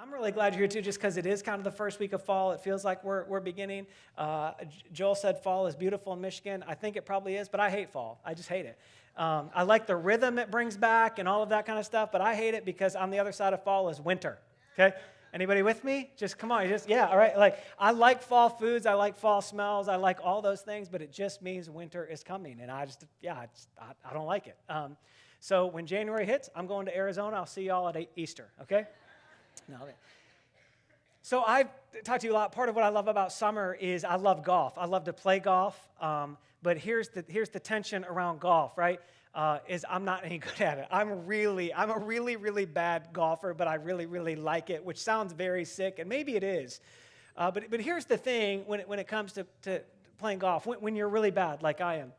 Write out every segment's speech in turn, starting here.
I'm really glad you're here too, just because it is kind of the first week of fall. It feels like we're beginning. Joel said fall is beautiful in Michigan. I think it probably is, but I hate fall. I just hate it. I like the rhythm it brings back and all of that kind of stuff, but I hate it because on the other side of fall is winter. Okay? Anybody with me? Just come on. Yeah, all right. Like, I like fall foods. I like fall smells. I like all those things, but it just means winter is coming, and I don't like it. So when January hits, I'm going to Arizona. I'll see y'all at Easter, okay? No. So I've talked to you a lot. Part of what I love about summer is I love golf. I love to play golf, but here's the tension around golf, right? Is I'm not any good at it. I'm a really bad golfer, but I really like it, which sounds very sick, and maybe it is. But here's the thing when it comes to playing golf. When you're really bad, like I am,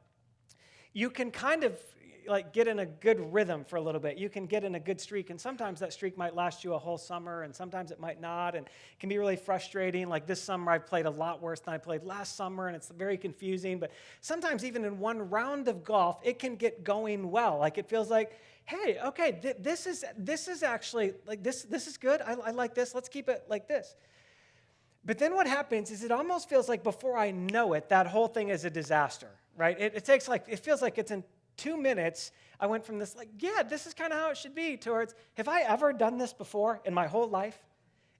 you can kind of like get in a good rhythm for a little bit. You can get in a good streak, and sometimes that streak might last you a whole summer, and sometimes it might not, and it can be really frustrating. Like this summer, I played a lot worse than I played last summer, and it's very confusing. But sometimes even in one round of golf, it can get going well. Like it feels like, hey, okay, this is actually, like this is good. I like this. Let's keep it like this. But then what happens is it almost feels like before I know it, that whole thing is a disaster, right? It feels like it's in 2 minutes, I went from this like, yeah, this is kind of how it should be, towards, have I ever done this before in my whole life?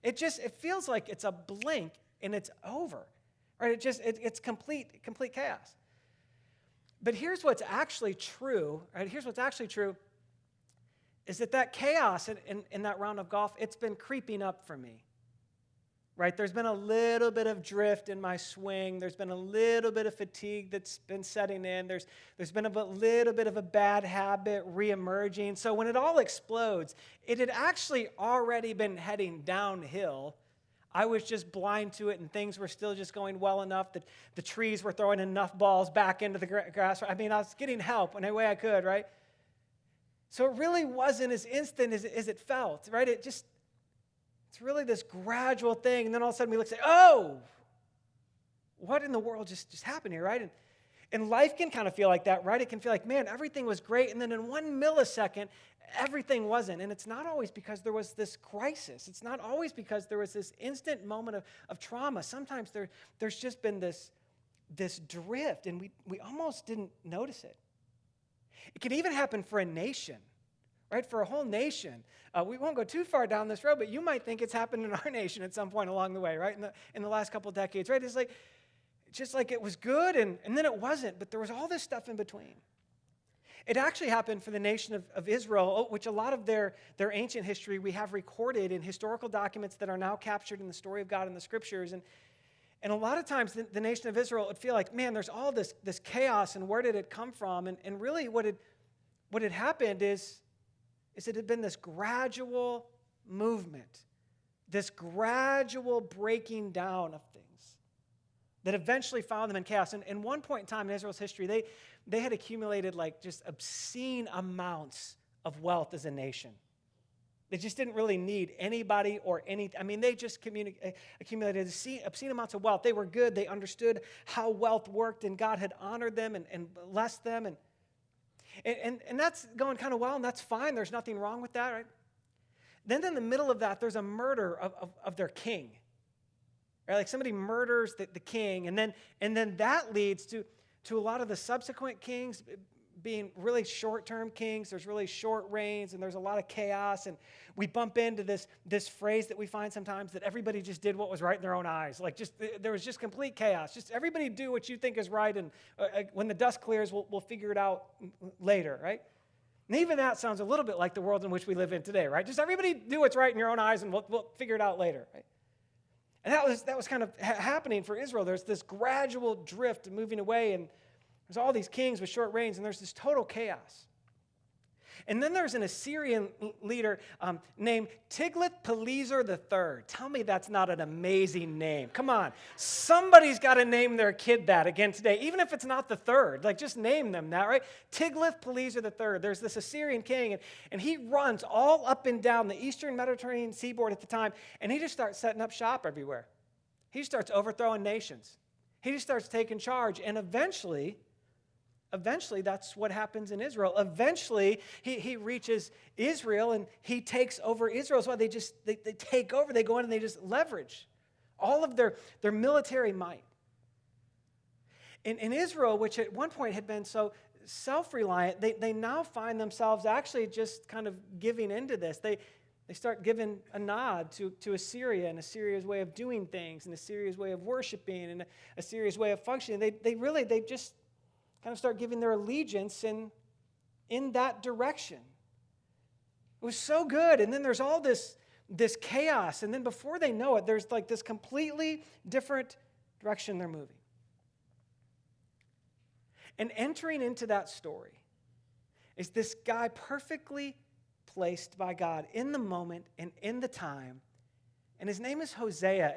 It feels like it's a blink and it's over, right? It's complete chaos. But here's what's actually true, right? Here's what's actually true is that chaos in that round of golf, it's been creeping up for me. Right? There's been a little bit of drift in my swing. There's been a little bit of fatigue that's been setting in. There's been a little bit of a bad habit reemerging. So when it all explodes, it had actually already been heading downhill. I was just blind to it, and things were still just going well enough that the trees were throwing enough balls back into the grass. I mean, I was getting help in any way I could, right? So it really wasn't as instant as it felt, right? It's really this gradual thing, and then all of a sudden we look and say, oh, what in the world just happened here, right? And life can kind of feel like that, right? It can feel like, man, everything was great, and then in 1 millisecond, everything wasn't. And it's not always because there was this crisis. It's not always because there was this instant moment of trauma. Sometimes there's just been this drift, and we almost didn't notice it. It can even happen for a nation. Right, for a whole nation. We won't go too far down this road, but you might think it's happened in our nation at some point along the way, right, in the last couple of decades, right? It's like, just like it was good, and then it wasn't, but there was all this stuff in between. It actually happened for the nation of Israel, which a lot of their ancient history we have recorded in historical documents that are now captured in the story of God in the Scriptures. And a lot of times the nation of Israel would feel like, man, there's all this chaos, and where did it come from? And really what had happened is it had been this gradual movement, this gradual breaking down of things that eventually found them in chaos. And at one point in time in Israel's history, they had accumulated like just obscene amounts of wealth as a nation. They just didn't really need anybody or anything. I mean, they just accumulated obscene amounts of wealth. They were good. They understood how wealth worked, and God had honored them and blessed them. And that's going kind of well, and that's fine. There's nothing wrong with that, right? Then in the middle of that, there's a murder of their king. Right? Like somebody murders the king, and then that leads to a lot of the subsequent kings being really short-term kings. There's really short reigns, and there's a lot of chaos, and we bump into this phrase that we find sometimes, that everybody just did what was right in their own eyes. Like there was just complete chaos. Just everybody do what you think is right, and when the dust clears, we'll figure it out later, right? And even that sounds a little bit like the world in which we live in today, right? Just everybody do what's right in your own eyes, and we'll figure it out later, right? And that was kind of happening for Israel. There's this gradual drift moving away, and there's all these kings with short reigns, and there's this total chaos. And then there's an Assyrian leader named Tiglath-Pileser III. Tell me that's not an amazing name. Come on. Somebody's got to name their kid that again today, even if it's not the third. Like, just name them that, right? Tiglath-Pileser III. There's this Assyrian king, and he runs all up and down the eastern Mediterranean seaboard at the time, and he just starts setting up shop everywhere. He starts overthrowing nations. He just starts taking charge, and eventually eventually that's what happens in Israel. Eventually, he reaches Israel and he takes over Israel. That's why they take over, they go in and they just leverage all of their military might. In Israel, which at one point had been so self-reliant, they now find themselves actually just kind of giving into this. They start giving a nod to Assyria and Assyria's way of doing things and Assyria's way of worshiping and Assyria's way of functioning. They just kind of start giving their allegiance in that direction. It was so good. And then there's all this chaos. And then before they know it, there's like this completely different direction they're moving. And entering into that story is this guy perfectly placed by God in the moment and in the time. And his name is Hosea.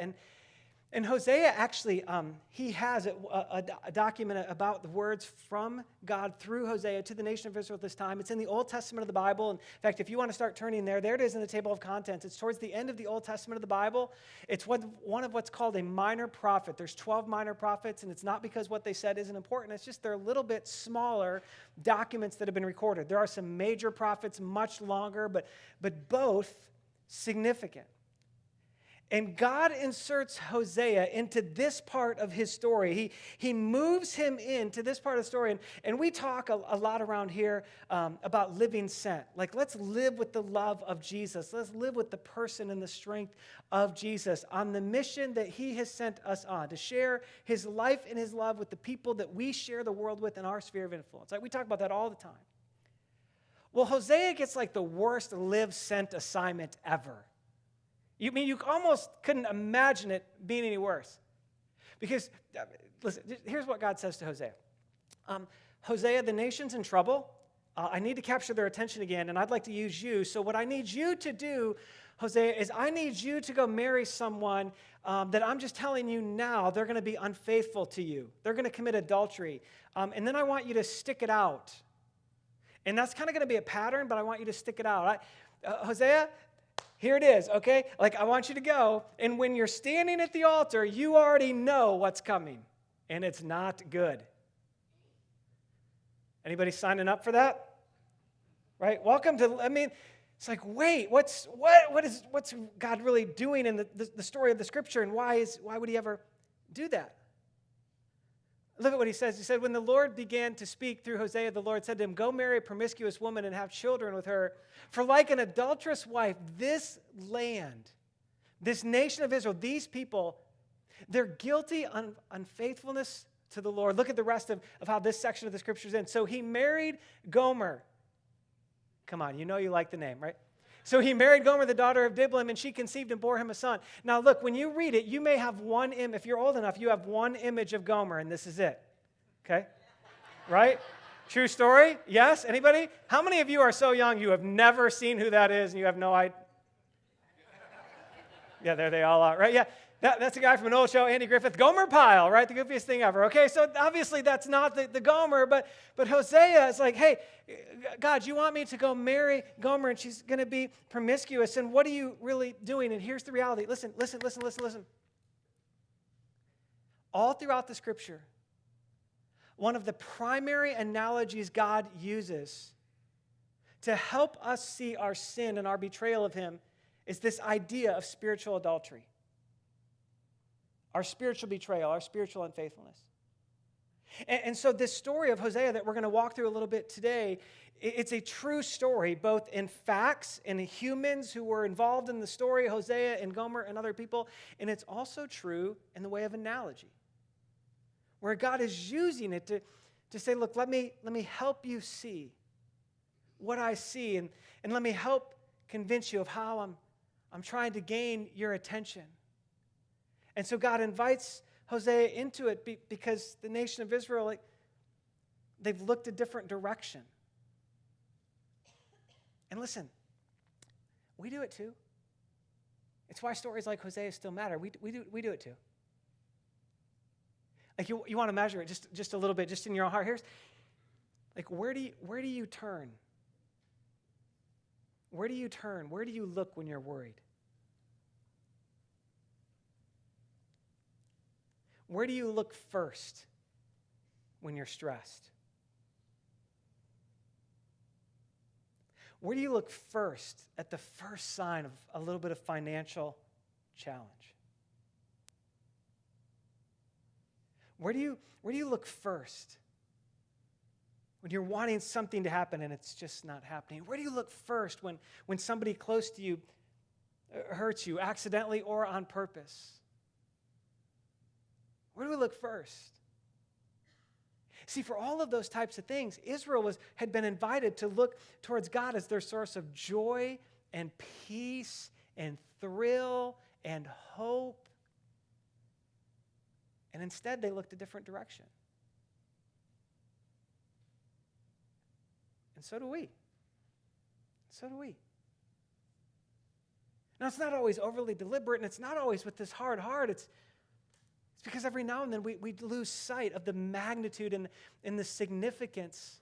And Hosea actually, he has a document about the words from God through Hosea to the nation of Israel at this time. It's in the Old Testament of the Bible. In fact, if you want to start turning there it is in the table of contents. It's towards the end of the Old Testament of the Bible. It's one of what's called a minor prophet. There's 12 minor prophets, and it's not because what they said isn't important. It's just they're a little bit smaller documents that have been recorded. There are some major prophets, much longer, but both significant. And God inserts Hosea into this part of his story. He moves him into this part of the story. And we talk a lot around here about living sent. Like, let's live with the love of Jesus. Let's live with the person and the strength of Jesus on the mission that he has sent us on, to share his life and his love with the people that we share the world with in our sphere of influence. Like, we talk about that all the time. Well, Hosea gets like the worst live sent assignment ever. You almost couldn't imagine it being any worse. Because, listen, here's what God says to Hosea. Hosea, the nation's in trouble. I need to capture their attention again, and I'd like to use you. So what I need you to do, Hosea, is I need you to go marry someone that I'm just telling you now they're going to be unfaithful to you. They're going to commit adultery. And then I want you to stick it out. And that's kind of going to be a pattern, but I want you to stick it out. Hosea, here it is, okay? Like, I want you to go, and when you're standing at the altar, you already know what's coming, and it's not good. Anybody signing up for that? Right? Welcome to, it's like, wait, what's God really doing in the story of the Scripture, and why would he ever do that? Look at what he says. He said, when the Lord began to speak through Hosea, the Lord said to him, go marry a promiscuous woman and have children with her. For like an adulterous wife, this land, this nation of Israel, these people, they're guilty on unfaithfulness to the Lord. Look at the rest of how this section of the Scripture's in. So he married Gomer. Come on, you know you like the name, right? So he married Gomer, the daughter of Diblaim, and she conceived and bore him a son. Now look, when you read it, you may have one image. If you're old enough, you have one image of Gomer, and this is it. Okay? Right? True story? Yes? Anybody? How many of you are so young you have never seen who that is and you have no idea? Yeah, there they all are, right? Yeah. That's a guy from an old show, Andy Griffith. Gomer Pyle, right? The goofiest thing ever. Okay, so obviously that's not the Gomer, but Hosea is like, hey, God, you want me to go marry Gomer, and she's going to be promiscuous, and what are you really doing? And here's the reality. Listen. All throughout the Scripture, one of the primary analogies God uses to help us see our sin and our betrayal of him is this idea of spiritual adultery. Our spiritual betrayal, our spiritual unfaithfulness. And so this story of Hosea that we're going to walk through a little bit today, it's a true story, both in facts and humans who were involved in the story, Hosea and Gomer and other people, and it's also true in the way of analogy, where God is using it to say, look, let me help you see what I see, and let me help convince you of how I'm trying to gain your attention. And so God invites Hosea into it because the nation of Israel, they've looked a different direction. And listen, we do it too. It's why stories like Hosea still matter. We do it too. Like you want to measure it just a little bit, just in your own heart. Here's like where do you turn? Where do you turn? Where do you look when you're worried? Where do you look first when you're stressed? Where do you look first at the first sign of a little bit of financial challenge? Where do you look first when you're wanting something to happen and it's just not happening? Where do you look first when somebody close to you hurts you accidentally or on purpose? Where do we look first? See, for all of those types of things, Israel had been invited to look towards God as their source of joy and peace and thrill and hope. And instead, they looked a different direction. And so do we. So do we. Now, it's not always overly deliberate, and it's not always with this hard heart. It's because every now and then we lose sight of the magnitude and the significance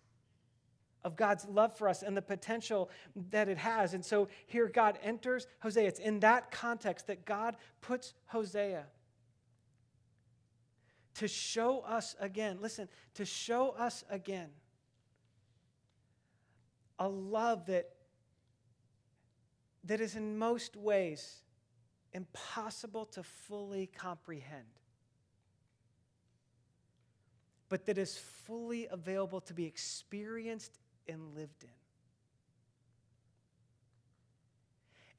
of God's love for us and the potential that it has. And so here God enters Hosea. It's in that context that God puts Hosea to show us again, listen, to show us again a love that is in most ways impossible to fully comprehend, but that is fully available to be experienced and lived in.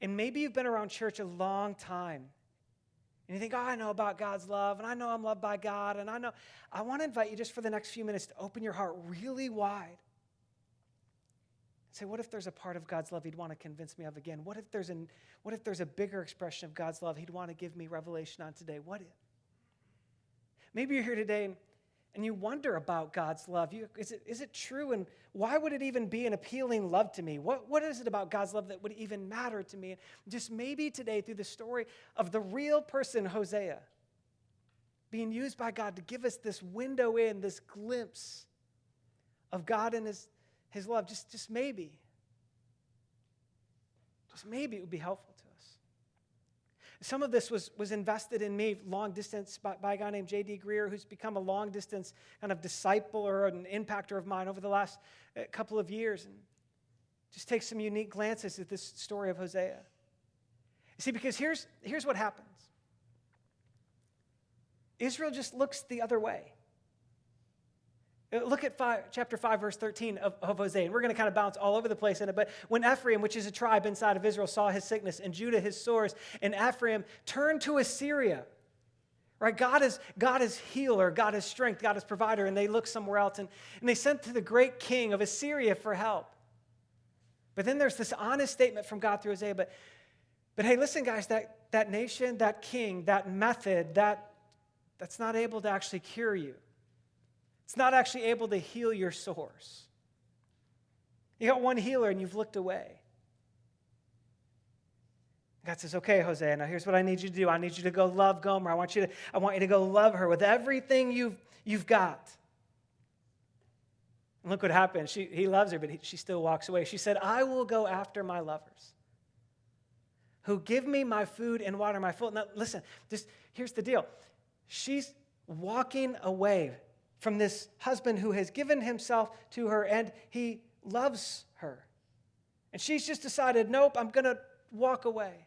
And maybe you've been around church a long time, and you think, oh, I know about God's love, and I know I'm loved by God, and I want to invite you just for the next few minutes to open your heart really wide. And say, what if there's a part of God's love He'd want to convince me of again? What if there's a bigger expression of God's love He'd want to give me revelation on today? What if? Maybe you're here today and you wonder about God's love. Is it true? And why would it even be an appealing love to me? What is it about God's love that would even matter to me? And just maybe today, through the story of the real person, Hosea, being used by God to give us this window in, this glimpse of God and His love, just maybe. Just maybe it would be helpful to us. Some of this was invested in me long distance by a guy named J.D. Greer, who's become a long distance kind of disciple or an impactor of mine over the last couple of years. And just take some unique glances at this story of Hosea. You see, because here's what happens. Israel just looks the other way. Look at chapter 5, verse 13 of Hosea. And we're going to kind of bounce all over the place in it. But when Ephraim, which is a tribe inside of Israel, saw his sickness, and Judah his sores, and Ephraim turned to Assyria. Right? God is healer, God is strength, God is provider, and they look somewhere else. And they sent to the great king of Assyria for help. But then there's this honest statement from God through Hosea. But hey, listen, guys, that nation, that king, that method, that's not able to actually cure you. It's not actually able to heal your sores. You got one healer and you've looked away. God says, okay, Hosea, now here's what I need you to do. I need you to go love Gomer. I want you to go love her with everything you've got. And look what happened. He loves her, but she still walks away. She said, I will go after my lovers who give me my food and water my food. Now, listen, here's the deal. She's walking away from this husband who has given himself to her, and he loves her. And she's just decided, nope, I'm going to walk away.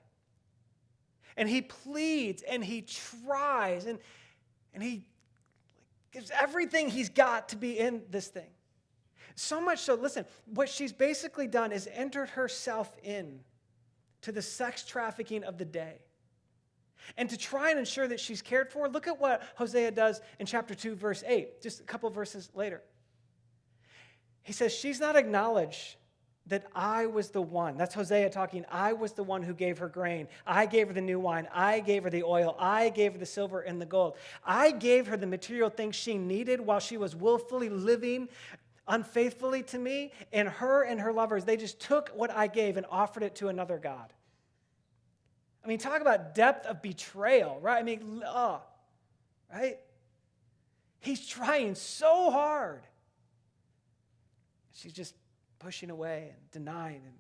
And he pleads, and he tries, and he gives everything he's got to be in this thing. So much so, listen, what she's basically done is entered herself in to the sex trafficking of the day. And to try and ensure that she's cared for, look at what Hosea does in chapter 2, verse 8, just a couple verses later. He says, she's not acknowledged that I was the one. That's Hosea talking. I was the one who gave her grain. I gave her the new wine. I gave her the oil. I gave her the silver and the gold. I gave her the material things she needed while she was willfully living unfaithfully to me. And her lovers, they just took what I gave and offered it to another god. I mean, talk about depth of betrayal, right? I mean, right? He's trying so hard. She's just pushing away and denying and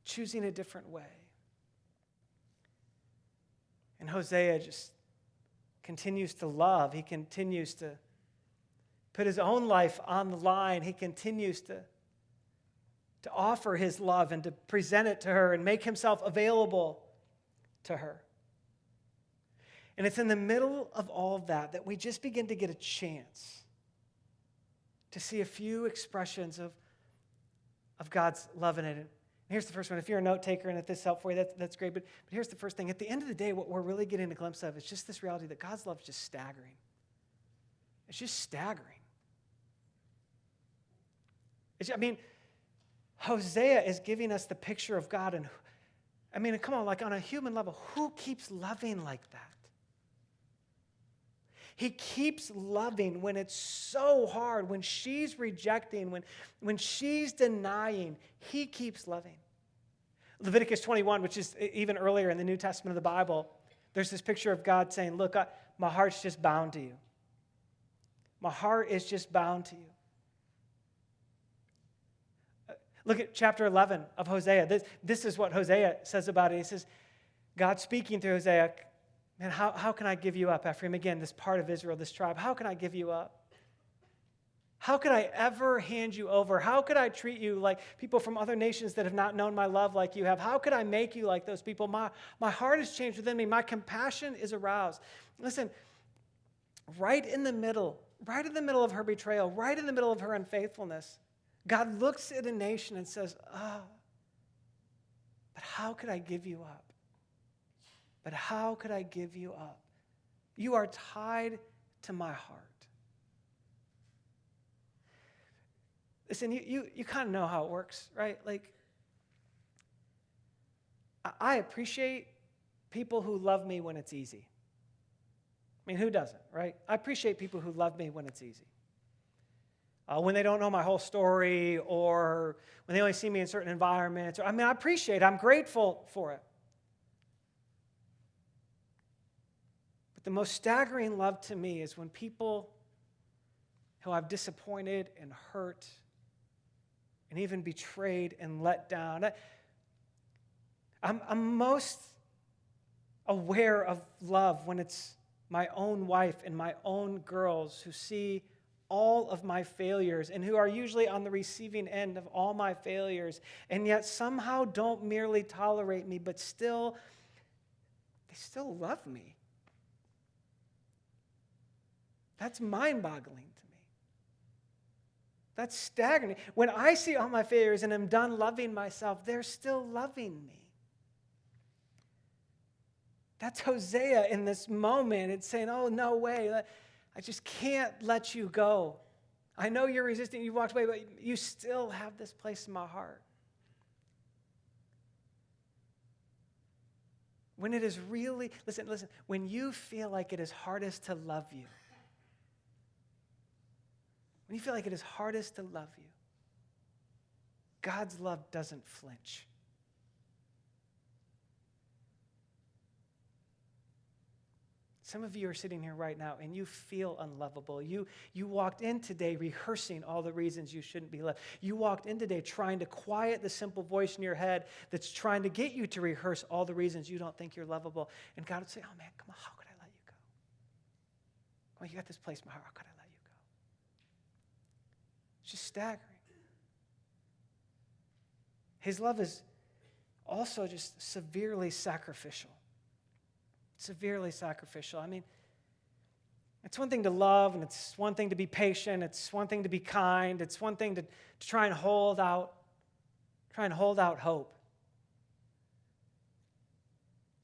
choosing a different way. And Hosea just continues to love. He continues to put his own life on the line. He continues to to offer his love and to present it to her and make himself available to her. And it's in the middle of all of that that we just begin to get a chance to see a few expressions of God's love in it. And here's the first one. If you're a note taker and if this helped for you, that's great. But here's the first thing. At the end of the day, what we're really getting a glimpse of is just this reality that God's love is just staggering. It's just staggering. Hosea is giving us the picture of God. And come on, like on a human level, who keeps loving like that? He keeps loving when it's so hard, when she's rejecting, when she's denying. He keeps loving. Leviticus 21, which is even earlier in the New Testament of the Bible, there's this picture of God saying, look, my heart's just bound to you. My heart is just bound to you. Look at chapter 11 of Hosea. This is what Hosea says about it. He says, God speaking through Hosea, man, how can I give you up, Ephraim? Again, this part of Israel, this tribe. How can I give you up? How could I ever hand you over? How could I treat you like people from other nations that have not known my love like you have? How could I make you like those people? My heart has changed within me. My compassion is aroused. Listen, right in the middle of her betrayal, right in the middle of her unfaithfulness, God looks at a nation and says, oh, but how could I give you up? But how could I give you up? You are tied to my heart. Listen, you kind of know how it works, right? Like, I appreciate people who love me when it's easy. Who doesn't, right? I appreciate people who love me when it's easy. When they don't know my whole story, or when they only see me in certain environments. I appreciate it. I'm grateful for it. But the most staggering love to me is when people who I've disappointed and hurt and even betrayed and let down. I'm most aware of love when it's my own wife and my own girls who see all of my failures and who are usually on the receiving end of all my failures and yet somehow don't merely tolerate me, but they still love me. That's mind-boggling to me. That's staggering. When I see all my failures and am done loving myself, they're still loving me. That's Hosea in this moment. It's saying, oh, no way. I just can't let you go. I know you're resisting. You walked away, but you still have this place in my heart. When it is really, listen, when you feel like it is hardest to love you, when you feel like it is hardest to love you, God's love doesn't flinch. Some of you are sitting here right now and you feel unlovable. You walked in today rehearsing all the reasons you shouldn't be loved. You walked in today trying to quiet the simple voice in your head that's trying to get you to rehearse all the reasons you don't think you're lovable. And God would say, oh man, come on, how could I let you go? Come on, you got this place in my heart. How could I let you go? It's just staggering. His love is also just severely sacrificial. Severely sacrificial. It's one thing to love, and it's one thing to be patient. It's one thing to be kind. It's one thing to try and hold out hope.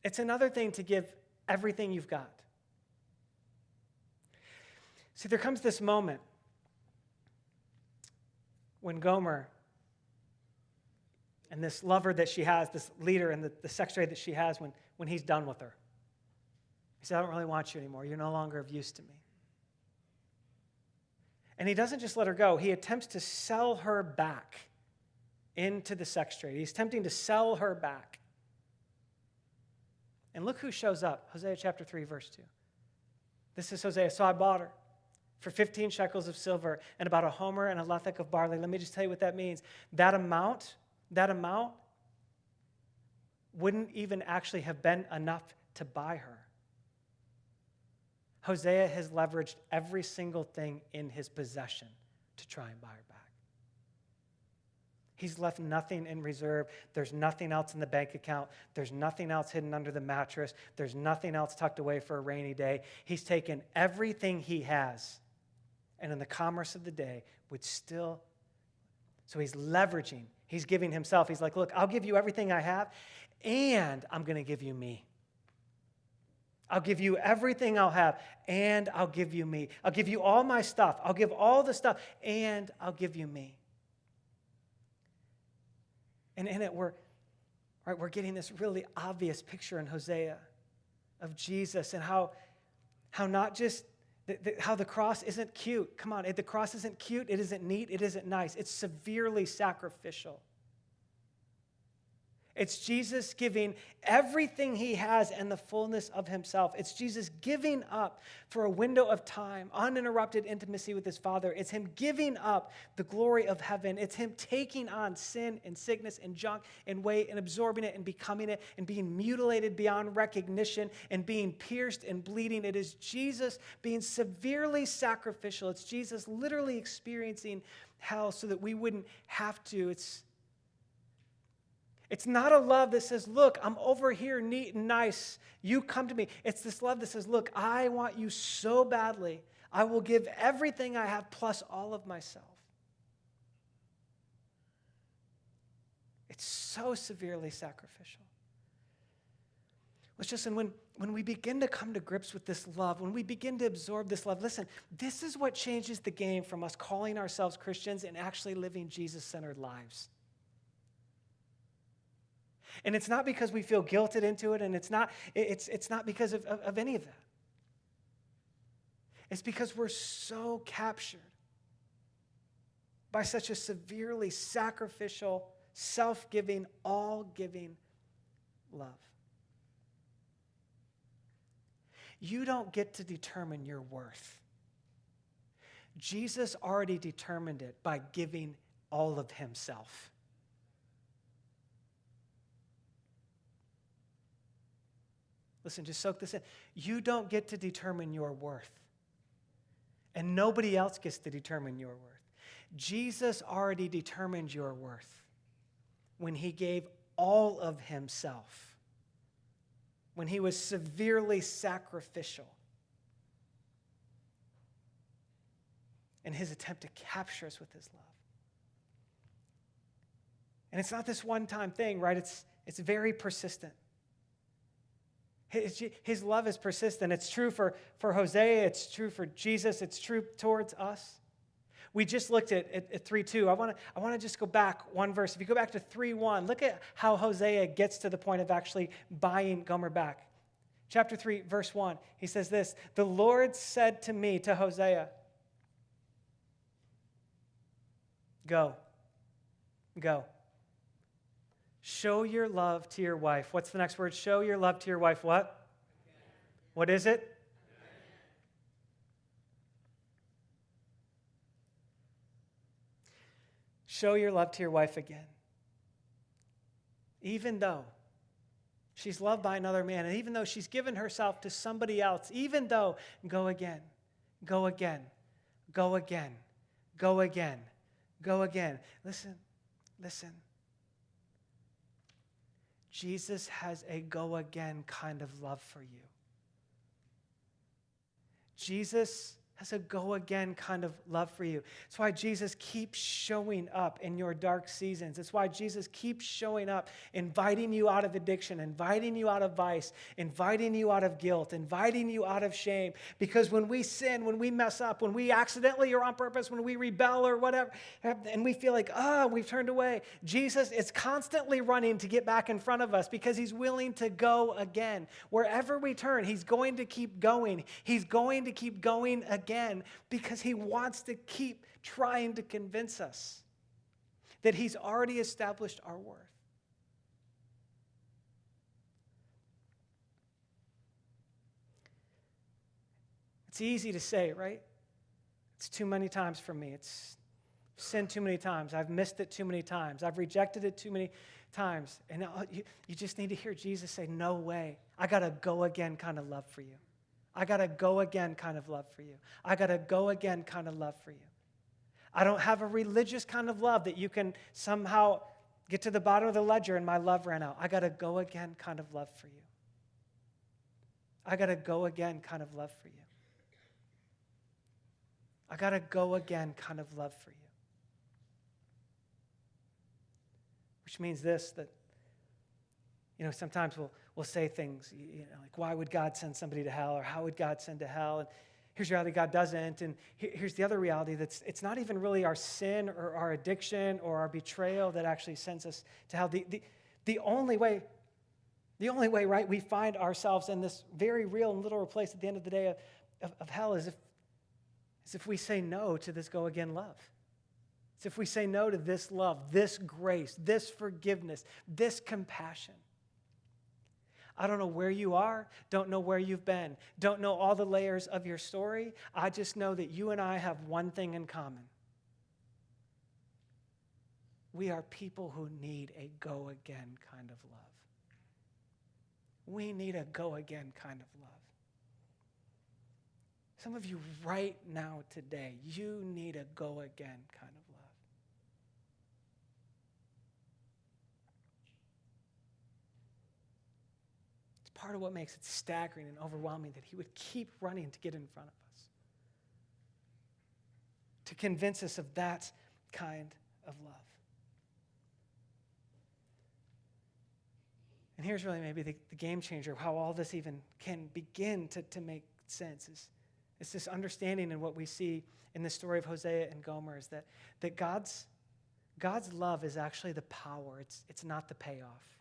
It's another thing to give everything you've got. See, there comes this moment when Gomer and this lover that she has, this leader and the sex trade that she has, when he's done with her. He said, I don't really want you anymore. You're no longer of use to me. And he doesn't just let her go. He attempts to sell her back into the sex trade. He's attempting to sell her back. And look who shows up. Hosea chapter 3, verse 2. This is Hosea. So I bought her for 15 shekels of silver and about a homer and a lethek of barley. Let me just tell you what that means. That amount wouldn't even actually have been enough to buy her. Hosea has leveraged every single thing in his possession to try and buy her back. He's left nothing in reserve. There's nothing else in the bank account. There's nothing else hidden under the mattress. There's nothing else tucked away for a rainy day. He's taken everything he has, and in the commerce of the day would still. So he's leveraging. He's giving himself. He's like, look, I'll give you everything I have, and I'm going to give you me. I'll give you everything I'll have, and I'll give you me. I'll give you all my stuff. I'll give all the stuff, and I'll give you me. And in it, we're getting this really obvious picture in Hosea of Jesus and how not just how the cross isn't cute. Come on, the cross isn't cute. It isn't neat. It isn't nice. It's severely sacrificial. It's Jesus giving everything he has and the fullness of himself. It's Jesus giving up for a window of time, uninterrupted intimacy with his Father. It's him giving up the glory of heaven. It's him taking on sin and sickness and junk and weight and absorbing it and becoming it and being mutilated beyond recognition and being pierced and bleeding. It is Jesus being severely sacrificial. It's Jesus literally experiencing hell so that we wouldn't have to. It's not a love that says, look, I'm over here neat and nice. You come to me. It's this love that says, look, I want you so badly. I will give everything I have plus all of myself. It's so severely sacrificial. Listen, when we begin to come to grips with this love, when we begin to absorb this love, listen, this is what changes the game from us calling ourselves Christians and actually living Jesus-centered lives. And it's not because we feel guilted into it, and it's not because of any of that. It's because we're so captured by such a severely sacrificial, self-giving, all-giving love. You don't get to determine your worth. Jesus already determined it by giving all of himself. Listen, just soak this in. You don't get to determine your worth. And nobody else gets to determine your worth. Jesus already determined your worth when he gave all of himself, when he was severely sacrificial in his attempt to capture us with his love. And it's not this one-time thing, right? It's very persistent. His love is persistent. It's true for Hosea. It's true for Jesus. It's true towards us. We just looked at 3:2. I want to just go back one verse. If you go back to 3:1, look at how Hosea gets to the point of actually buying Gomer back. Chapter 3, verse 1, he says this, "The Lord said to me," to Hosea, "Go. Show your love to your wife." What's the next word? Show your love to your wife. What? What is it? Show your love to your wife again. Even though she's loved by another man, and even though she's given herself to somebody else, even though, go again, go again, go again, go again, go again. Listen. Jesus has a go-again kind of love for you. Jesus has a go-again kind of love for you. It's why Jesus keeps showing up in your dark seasons. It's why Jesus keeps showing up, inviting you out of addiction, inviting you out of vice, inviting you out of guilt, inviting you out of shame. Because when we sin, when we mess up, when we accidentally or on purpose, when we rebel or whatever, and we feel like, we've turned away, Jesus is constantly running to get back in front of us because he's willing to go again. Wherever we turn, he's going to keep going. He's going to keep going again because he wants to keep trying to convince us that he's already established our worth. It's easy to say, right? It's too many times for me. It's sinned too many times. I've missed it too many times. I've rejected it too many times. And you just need to hear Jesus say, no way. I got a go again kind of love for you. I got a go again kind of love for you. I got a go again kind of love for you. I don't have a religious kind of love that you can somehow get to the bottom of the ledger and my love ran out. I got to go again kind of love for you. I got to go again kind of love for you. I got to go again kind of love for you. Which means this, that, sometimes we'll say things, like, why would God send somebody to hell? Or how would God send to hell? And here's the reality, God doesn't. And here's the other reality, it's not even really our sin or our addiction or our betrayal that actually sends us to hell. The only way, right, we find ourselves in this very real and literal place at the end of the day of hell is if we say no to this go again love. It's if we say no to this love, this grace, this forgiveness, this compassion. I don't know where you are, don't know where you've been, don't know all the layers of your story. I just know that you and I have one thing in common. We are people who need a go again kind of love. We need a go again kind of love. Some of you right now today, you need a go again kind of love. It's part of what makes it staggering and overwhelming that he would keep running to get in front of us, to convince us of that kind of love. And here's really maybe the game changer of how all this even can begin to make sense. It's this understanding in what we see in the story of Hosea and Gomer is that God's love is actually the power. It's not the payoff.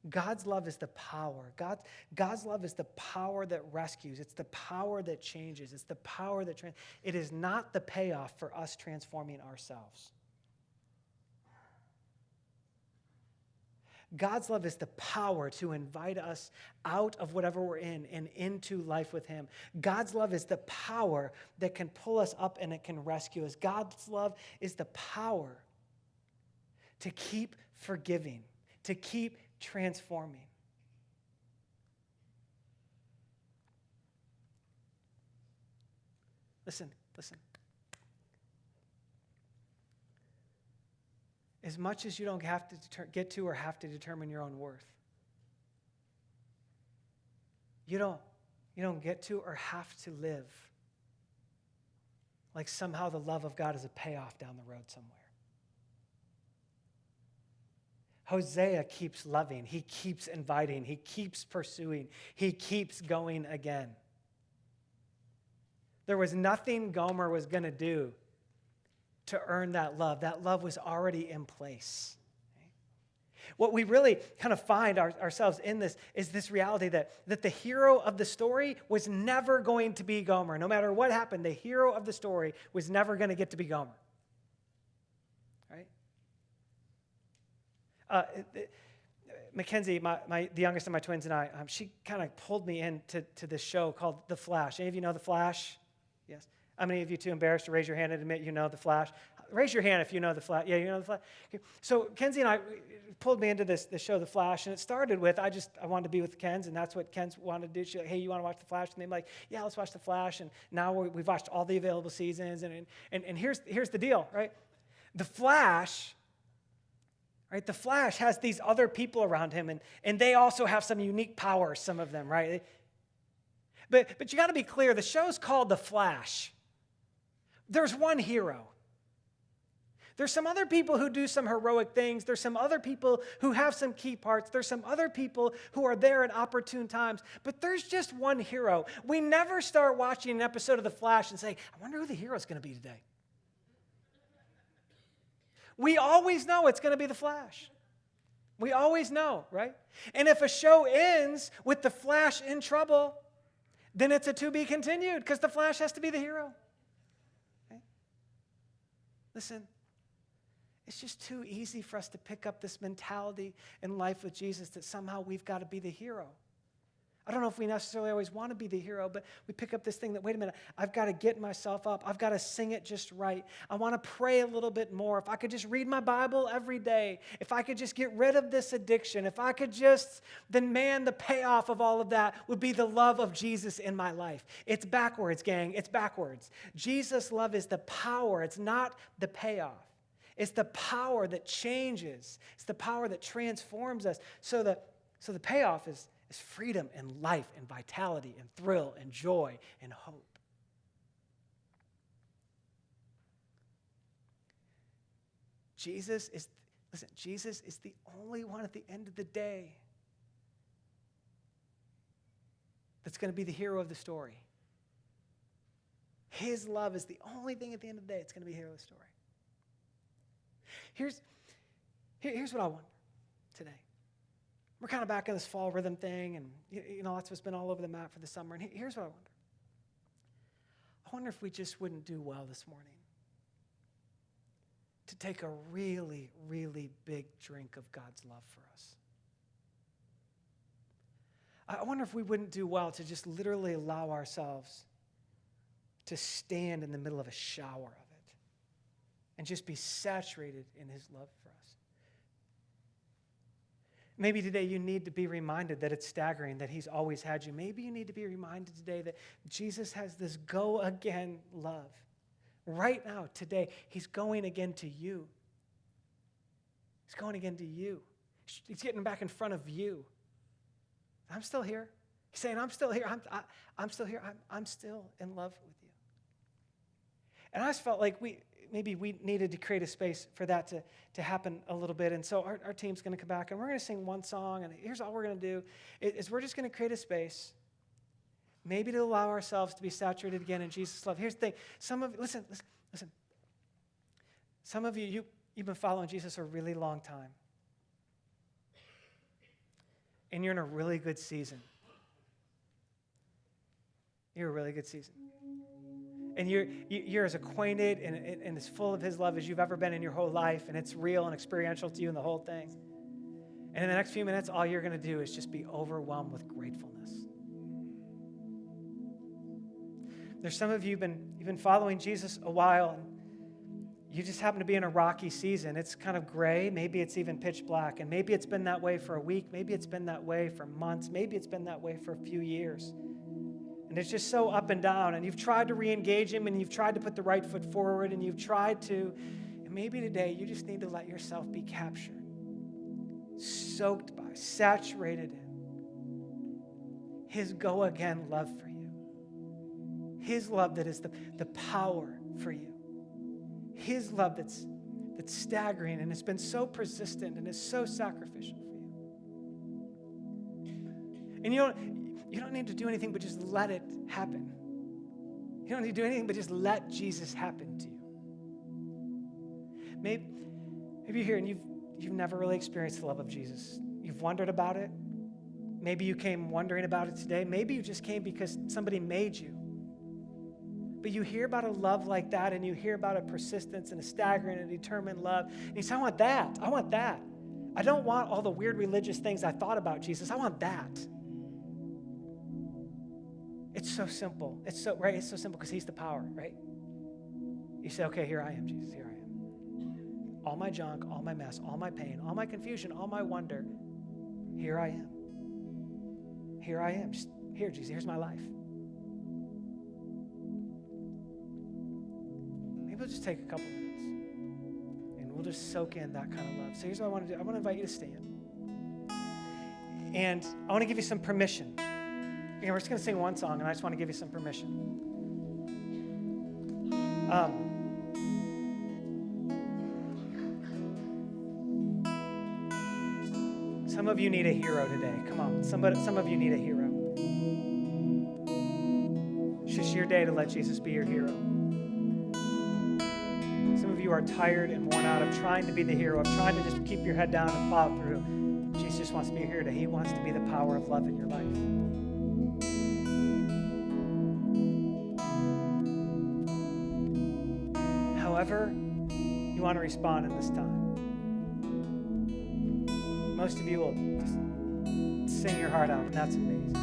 God's love is the power. God's love is the power that rescues. It's the power that changes. It's the power that it is not the payoff for us transforming ourselves. God's love is the power to invite us out of whatever we're in and into life with him. God's love is the power that can pull us up and it can rescue us. God's love is the power to keep forgiving, to keep transforming. Listen. As much as you don't have to get to or have to determine your own worth, you don't get to or have to live like somehow the love of God is a payoff down the road somewhere. Hosea keeps loving. He keeps inviting. He keeps pursuing. He keeps going again. There was nothing Gomer was going to do to earn that love. That love was already in place. What we really kind of find ourselves in this is this reality that the hero of the story was never going to be Gomer. No matter what happened, the hero of the story was never going to get to be Gomer. Right? Mackenzie, the youngest of my twins, and I, she kind of pulled me into this show called The Flash. Any of you know The Flash? Yes. How many of you too embarrassed to raise your hand and admit you know The Flash? Raise your hand if you know The Flash. Yeah, you know The Flash? Okay. So Kenzie and I pulled me into this show, The Flash, and it started with, I wanted to be with Ken's, and that's what Ken's wanted to do. She's like, hey, you want to watch The Flash? And they're like, yeah, let's watch The Flash. And now we've watched all the available seasons, and here's the deal, right? The Flash, right? The Flash has these other people around him, and they also have some unique powers, some of them, right? But you got to be clear, the show's called The Flash. There's one hero. There's some other people who do some heroic things. There's some other people who have some key parts. There's some other people who are there at opportune times. But there's just one hero. We never start watching an episode of The Flash and say, I wonder who the hero is going to be today. We always know it's going to be The Flash. We always know, right? And if a show ends with The Flash in trouble, then it's a to be continued because The Flash has to be the hero. Listen, it's just too easy for us to pick up this mentality in life with Jesus that somehow we've got to be the hero. I don't know if we necessarily always want to be the hero, but we pick up this thing that, wait a minute, I've got to get myself up. I've got to sing it just right. I want to pray a little bit more. If I could just read my Bible every day, if I could just get rid of this addiction, if I could just, then man, the payoff of all of that would be the love of Jesus in my life. It's backwards, gang. It's backwards. Jesus' love is the power. It's not the payoff. It's the power that changes. It's the power that transforms us. So the payoff is freedom and life and vitality and thrill and joy and hope. Jesus is the only one at the end of the day that's going to be the hero of the story. His love is the only thing at the end of the day that's going to be the hero of the story. Here's what I wonder today. We're kind of back in this fall rhythm thing, and that's what's been all over the map for the summer. And here's what I wonder. I wonder if we just wouldn't do well this morning to take a really, really big drink of God's love for us. I wonder if we wouldn't do well to just literally allow ourselves to stand in the middle of a shower of it and just be saturated in his love for us. Maybe today you need to be reminded that it's staggering, that he's always had you. Maybe you need to be reminded today that Jesus has this go-again love. Right now, today, he's going again to you. He's going again to you. He's getting back in front of you. I'm still here. He's saying, I'm still here. I'm still here. I'm still in love with you. And I just felt like maybe we needed to create a space for that to happen a little bit. And so our team's going to come back, and we're going to sing one song, and here's all we're going to do is we're just going to create a space, maybe to allow ourselves to be saturated again in Jesus' love. Here's the thing. Some of you, listen. Some of you've been following Jesus a really long time, and you're in a really good season. You're a really good season. And you're as acquainted and as full of his love as you've ever been in your whole life, and it's real and experiential to you and the whole thing. And in the next few minutes, all you're going to do is just be overwhelmed with gratefulness. There's some of you've been following Jesus a while, and you just happen to be in a rocky season. It's kind of gray. Maybe it's even pitch black. And maybe it's been that way for a week. Maybe it's been that way for months. Maybe it's been that way for a few years. And it's just so up and down, and you've tried to re-engage him, and you've tried to put the right foot forward, and you've tried to, and maybe today you just need to let yourself be captured, soaked by, saturated in his go-again love for you. His love that is the power for you. His love that's staggering, and it's been so persistent, and is so sacrificial for you. And you don't need to do anything but just let it happen. You don't need to do anything but just let Jesus happen to you. Maybe you're here and you've never really experienced the love of Jesus. You've wondered about it. Maybe you came wondering about it today. Maybe you just came because somebody made you. But you hear about a love like that, and you hear about a persistence and a staggering and a determined love. And you say, I want that. I want that. I don't want all the weird religious things I thought about Jesus. I want that. It's so simple. It's so simple because he's the power, right? You say, okay, here I am, Jesus, here I am. All my junk, all my mess, all my pain, all my confusion, all my wonder, here I am. Here I am. Just here, Jesus, here's my life. Maybe we'll just take a couple minutes and we'll just soak in that kind of love. So here's what I want to do. I want to invite you to stand. And I want to give you some permission. Again, we're just going to sing one song, and I just want to give you some permission. Some of you need a hero today. Come on, some of you need a hero. It's just your day to let Jesus be your hero. Some of you are tired and worn out of trying to be the hero, of trying to just keep your head down and plow through. Jesus just wants to be your hero today. He wants to be the power of love in your life. However you want to respond in this time. Most of you will just sing your heart out, and that's amazing.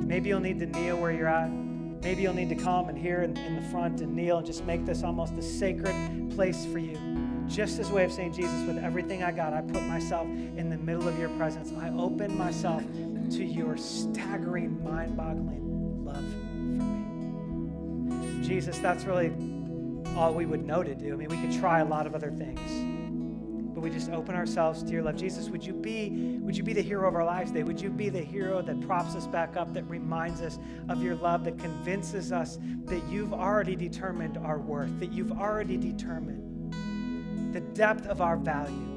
Maybe you'll need to kneel where you're at. Maybe you'll need to come and here in the front and kneel and just make this almost a sacred place for you. Just as a way of saying, Jesus, with everything I got, I put myself in the middle of your presence. I open myself to your staggering, mind-boggling love for me. Jesus, that's really all we would know to do. I mean, we could try a lot of other things, but we just open ourselves to your love. Jesus, would you be the hero of our lives today? Would you be the hero that props us back up, that reminds us of your love, that convinces us that you've already determined our worth, that you've already determined the depth of our value?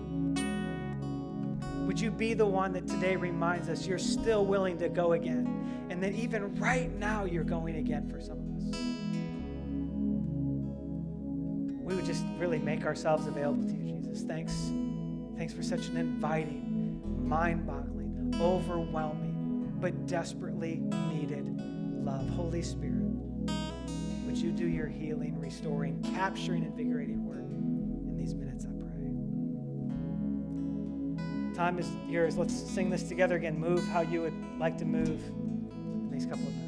Would you be the one that today reminds us you're still willing to go again, and that even right now you're going again for some of us? We would just really make ourselves available to you, Jesus. Thanks for such an inviting, mind-boggling, overwhelming, but desperately needed love. Holy Spirit, would you do your healing, restoring, capturing, invigorating work in these minutes, I pray. Time is yours. Let's sing this together again. Move how you would like to move in these couple of minutes.